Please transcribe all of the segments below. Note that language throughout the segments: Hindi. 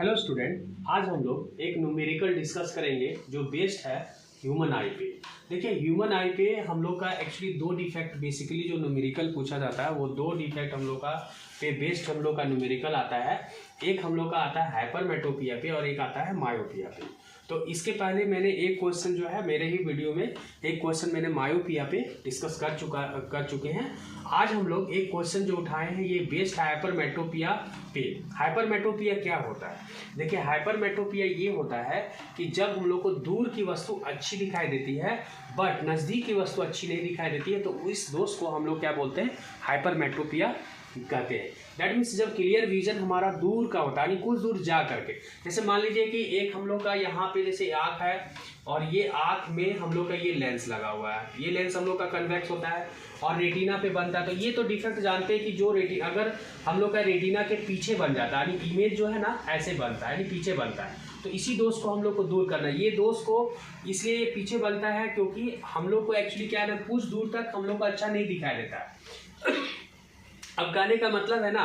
हेलो स्टूडेंट, आज हम लोग एक न्यूमेरिकल डिस्कस करेंगे जो बेस्ड है ह्यूमन आई पे। देखिए, ह्यूमन आई पे हम लोग का एक्चुअली दो डिफेक्ट बेसिकली जो न्यूमेरिकल पूछा जाता है वो दो डिफेक्ट हम लोग का पे बेस्ड हम लोग का न्यूमेरिकल आता है। एक हम लोग का आता है हाइपरमेट्रोपिया पे और एक आता है मायोपिया पे। तो इसके पहले मैंने एक क्वेश्चन जो है मेरे ही वीडियो में एक क्वेश्चन मैंने मायोपिया पे डिस्कस कर चुके हैं। आज हम लोग एक क्वेश्चन जो उठाए हैं ये बेस्ड हाइपरमेट्रोपिया पे। हाइपरमेट्रोपिया क्या होता है? देखिए, हाइपरमेट्रोपिया ये होता है कि जब हम लोग को दूर की वस्तु अच्छी दिखाई देती है बट नज़दीक की वस्तु अच्छी नहीं दिखाई देती है, तो इस दोष को हम लोग क्या बोलते हैं? हाइपरमेट्रोपिया कहते हैं। दैट मीन्स जब क्लियर विजन हमारा दूर का होता है, यानी कुछ दूर जा करके, जैसे मान लीजिए कि एक हम लोग का यहाँ पे जैसे आँख है और ये आँख में हम लोग का ये लेंस लगा हुआ है, ये लेंस हम लोग का कन्वेक्स होता है और रेटिना पे बनता है। तो ये तो डिफेक्ट जानते हैं कि जो रेटिना अगर हम लोग का रेटिना के पीछे बन जाता है, यानी इमेज जो है ना ऐसे बनता है, यानी पीछे बनता है, तो इसी दोष को हम लोग को दूर करना है। ये दोष को इसलिए पीछे बनता है क्योंकि हम लोग को एक्चुअली क्या है, कुछ दूर तक हम लोग को अच्छा नहीं दिखाई देता है। अब कहने का मतलब है ना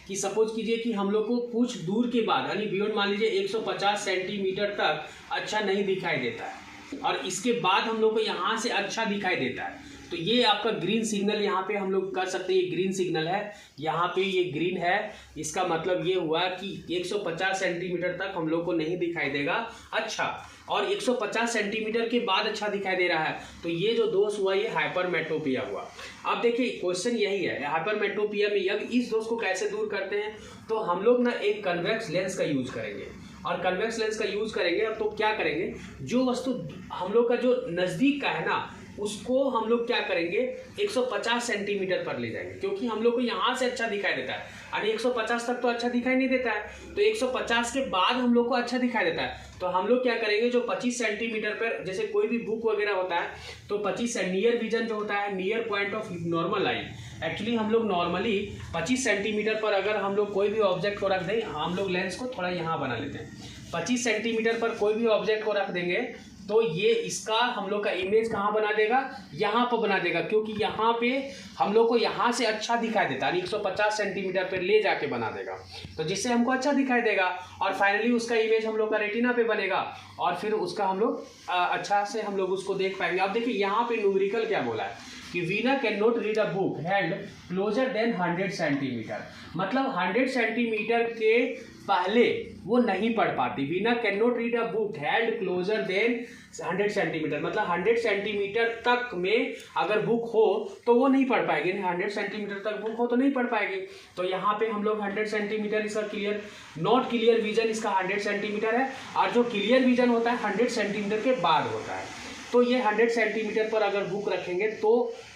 कि सपोज कीजिए कि हम लोग को कुछ दूर के बाद, यानी बियॉन्ड मान लीजिए 150 सेंटीमीटर तक अच्छा नहीं दिखाई देता है और इसके बाद हम लोग को यहाँ से अच्छा दिखाई देता है, तो ये आपका ग्रीन सिग्नल यहाँ पे हम लोग कर सकते हैं। ये ग्रीन सिग्नल है, यहाँ पे ये ग्रीन है, इसका मतलब ये हुआ कि 150 सेंटीमीटर तक हम लोग को नहीं दिखाई देगा अच्छा, और 150 सेंटीमीटर के बाद अच्छा दिखाई दे रहा है, तो ये जो दोष हुआ ये हाइपरमेट्रोपिया हुआ। अब देखिए, क्वेश्चन यही है हाइपरमेट्रोपिया में अब इस दोष को कैसे दूर करते हैं, तो हम लोग ना एक कन्वेक्स लेंस का यूज करेंगे और कन्वेक्स लेंस का यूज करेंगे। अब तो क्या करेंगे, जो वस्तु हम लोग का जो नज़दीक का है ना उसको हम लोग क्या करेंगे 150 सेंटीमीटर पर ले जाएंगे, क्योंकि हम लोग को यहाँ से अच्छा दिखाई देता है, यानी 150 तक तो अच्छा दिखाई नहीं देता है, तो 150 के बाद हम लोग को अच्छा दिखाई देता है। तो हम लोग क्या करेंगे, जो 25 सेंटीमीटर पर जैसे कोई भी बुक वगैरह होता है तो 25 नियर विजन जो होता है, near point of normal line, actually हम लोग नॉर्मली 25 सेंटीमीटर पर अगर हम लोग कोई भी ऑब्जेक्ट को रख दें, हम लोग लेंस को थोड़ा यहाँ बना लेते हैं, 25 सेंटीमीटर पर कोई भी ऑब्जेक्ट को रख देंगे तो ये इसका हम लोग का इमेज कहाँ बना देगा, यहाँ पर बना देगा, क्योंकि यहाँ पे हम लोग को यहाँ से अच्छा दिखाई देता है, 150 सेंटीमीटर पे ले जाके बना देगा, तो जिससे हमको अच्छा दिखाई देगा और फाइनली उसका इमेज हम लोग का रेटिना पे बनेगा और फिर उसका हम लोग अच्छा से हम लोग उसको देख पाएंगे। अब देखिए, यहाँ पे न्यूमेरिकल क्या बोला है कि Veena can not read a book hand closure then 100 centimetre, मतलब 100 सेंटीमीटर के पहले वो नहीं पढ़ पाती। Veena can not read a book hand closure then 100 centimetre, मतलब 100 सेंटीमीटर तक में अगर बुक हो तो वो नहीं पढ़ पाएगी, 100 सेंटीमीटर तक बुक हो तो नहीं पढ़ पाएगी। तो यहाँ पे हम लोग 100 सेंटीमीटर इसका क्लियर, नॉट क्लियर विजन इसका 100 सेंटीमीटर है, और जो क्लियर विजन होता है 100 सेंटीमीटर के बाद होता है। तो ये 100 सेंटीमीटर पर अगर बुक रखेंगे तो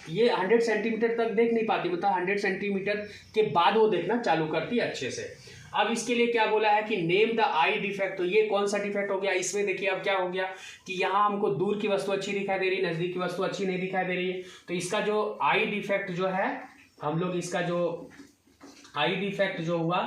ये 100 सेंटीमीटर तक देख नहीं पाती, मतलब 100 सेंटीमीटर के बाद वो देखना चालू करती है अच्छे से। अब इसके लिए क्या बोला है कि नेम द आई डिफेक्ट, तो ये कौन सा डिफेक्ट हो गया इसमें? देखिए अब क्या हो गया कि यहाँ हमको दूर की वस्तु अच्छी दिखाई दे रही है, नज़दीक की वस्तु अच्छी नहीं दिखाई दे रही है, तो इसका जो आई डिफेक्ट जो है हम लोग इसका जो आई डिफेक्ट जो हुआ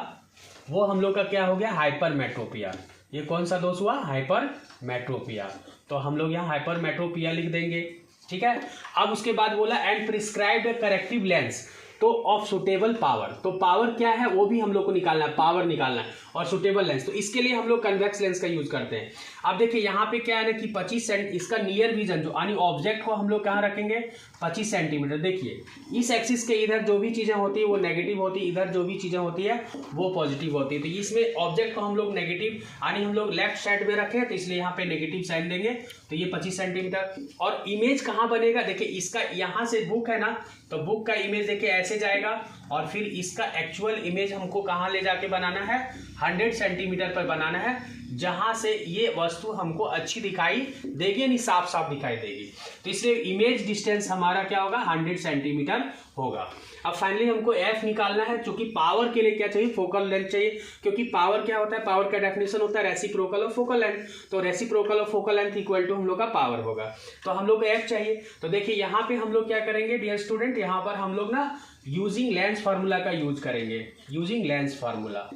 वो हम लोग का क्या हो गया, हाइपरमेट्रोपिया। ये कौन सा दोष हुआ? हाइपरमेट्रोपिया। तो हम लोग यहाँ हाइपरमेट्रोपिया लिख देंगे, ठीक है। अब उसके बाद बोला एंड प्रिस्क्राइब्ड करेक्टिव लेंस तो ऑफ सुटेबल पावर, तो पावर क्या है वो भी हम लोग को निकालना है, पावर निकालना है और सुटेबल लेंस, तो इसके लिए हम लोग कन्वेक्स लेंस का यूज करते हैं। अब देखिए यहाँ पे क्या है ना कि 25 सेंट इसका नियर विजन जो, यानी ऑब्जेक्ट को हम लोग कहाँ रखेंगे 25 सेंटीमीटर। देखिए इस एक्सिस के इधर जो भी चीज़ें होती है वो नेगेटिव होती है, इधर जो भी चीज़ें होती है वो पॉजिटिव होती है, तो इसमें ऑब्जेक्ट को हम लोग नेगेटिव यानी हम लोग लेफ्ट साइड में रखें तो इसलिए यहाँ पे नेगेटिव साइन देंगे, तो ये 25 सेंटीमीटर। और इमेज कहाँ बनेगा, देखिए इसका यहाँ से बुक है ना, तो बुक का इमेज देखिए ऐसे जाएगा और फिर इसका एक्चुअल इमेज हमको कहाँ ले जाके बनाना है, 100 सेंटीमीटर पर बनाना है, जहां से ये वस्तु हमको अच्छी दिखाई देगी, यानी साफ साफ दिखाई देगी। तो इसलिए इमेज डिस्टेंस हमारा क्या होगा, 100 सेंटीमीटर होगा। अब फाइनली हमको एफ निकालना है, क्योंकि पावर के लिए क्या चाहिए, फोकल लेंथ चाहिए, क्योंकि पावर क्या होता है, पावर का डेफिनेशन होता है रेसिप्रोकल ऑफ फोकल लेंथ, तो reciprocal of focal length equal to हम लोग का पावर होगा, तो हम लोग को एफ चाहिए। तो देखिए यहाँ पे हम लोग क्या करेंगे डियर स्टूडेंट, यहाँ पर हम लोग ना यूजिंग लेंस फार्मूला का यूज करेंगे, यूजिंग लेंस फार्मूला।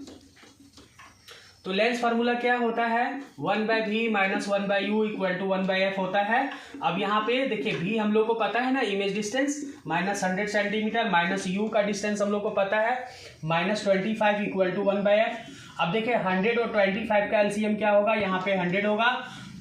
तो लेंस फार्मूला क्या होता है, 1/v minus 1/u equal to 1/f होता है। अब यहाँ पे देखिए v हम लोग को पता है ना, image distance minus 100 centimetre, minus u का डिस्टेंस हम लोग को पता है -25 इक्वल टू 1/f। अब देखिए 100 और 25 का एलसीएम क्या होगा, यहाँ पे 100 होगा,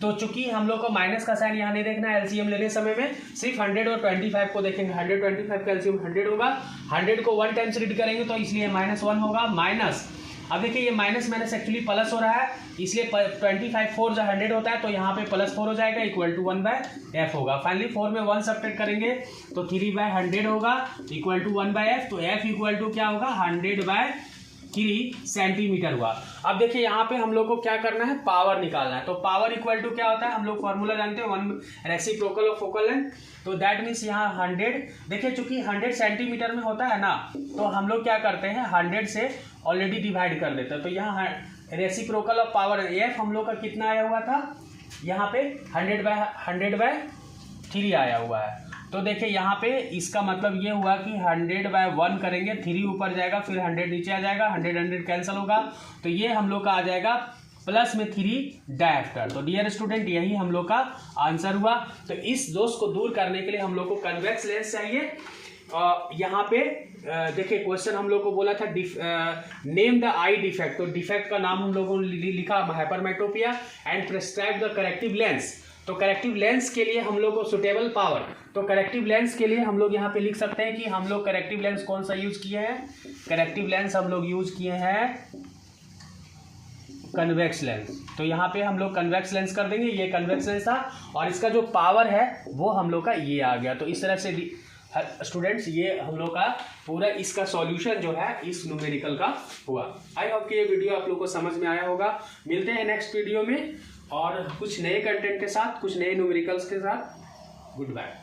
तो चूंकि हम लोग को माइनस का साइन यहाँ नहीं देखना है एलसीएम लेने समय में, सिर्फ 100 और 25 को देखेंगे। 125 का एलसीएम 100 होगा, 100 को 1 टाइम्स रीड करेंगे तो इसलिए -1 होगा, माइनस, अब देखिए ये माइनस माइनस एक्चुअली प्लस हो रहा है, इसलिए 25 4 जो 100 होता है तो यहाँ पे +4 हो जाएगा, इक्वल टू 1/f होगा। फाइनली 4 में 1 सब्ट्रैक्ट करेंगे तो 3/100 होगा, इक्वल टू 1/f, तो f इक्वल टू क्या होगा 100/3 सेंटीमीटर हुआ। अब देखिए यहाँ पे हम लोग को क्या करना है, पावर निकालना है। तो पावर इक्वल टू क्या होता है, हम लोग फॉर्मूला जानते हैं, 1 रेसिप्रोकल ऑफ फोकल लेंथ। तो दैट मीन्स यहाँ 100, देखिए चूंकि 100 सेंटीमीटर में होता है ना, तो हम लोग क्या करते हैं 100 से ऑलरेडी डिवाइड कर देते हैं। तो यहाँ रेसिप्रोकल ऑफ पावर एफ हम लोग का कितना आया हुआ था, यहाँ पे 100/3 आया हुआ है। तो देखिए यहाँ पे इसका मतलब ये हुआ कि 100/1 करेंगे, 3 ऊपर जाएगा, फिर 100 नीचे आ जाएगा, 100 कैंसिल होगा, तो ये हम लोग का आ जाएगा प्लस में 3 डायरेक्टर। तो डियर स्टूडेंट यही हम लोग का आंसर हुआ। तो इस दोष को दूर करने के लिए हम लोग को कन्वेक्स लेंस चाहिए। यहाँ पे देखिए क्वेश्चन हम लोग को बोला था नेम द आई डिफेक्ट, तो डिफेक्ट का नाम हम लोगों ने लिखा hypermetropia and prescribe the corrective lens. तो करेक्टिव लेंस के लिए हम लोग को सुटेबल पावर, तो करेक्टिव लेंस के लिए हम लोग यहाँ पे लिख सकते हैं कि हम लोग करेक्टिव लेंस कौन सा यूज किए हैं, करेक्टिव लेंस हम लोग यूज किए हैं कन्वेक्स लेंस। तो यहाँ पे हम लोग कन्वेक्स लेंस कर देंगे, ये कन्वेक्स लेंस था और इसका जो पावर है वो हम लोग का ये आ गया। तो इस तरह से स्टूडेंट्स ये हम लोग का पूरा इसका सॉल्यूशन जो है इस न्यूमेरिकल का हुआ। आई होप कि ये वीडियो आप लोग को समझ में आया होगा। मिलते हैं नेक्स्ट वीडियो में और कुछ नए कंटेंट के साथ, कुछ नए न्यूमेरिकल्स के साथ। Good bye.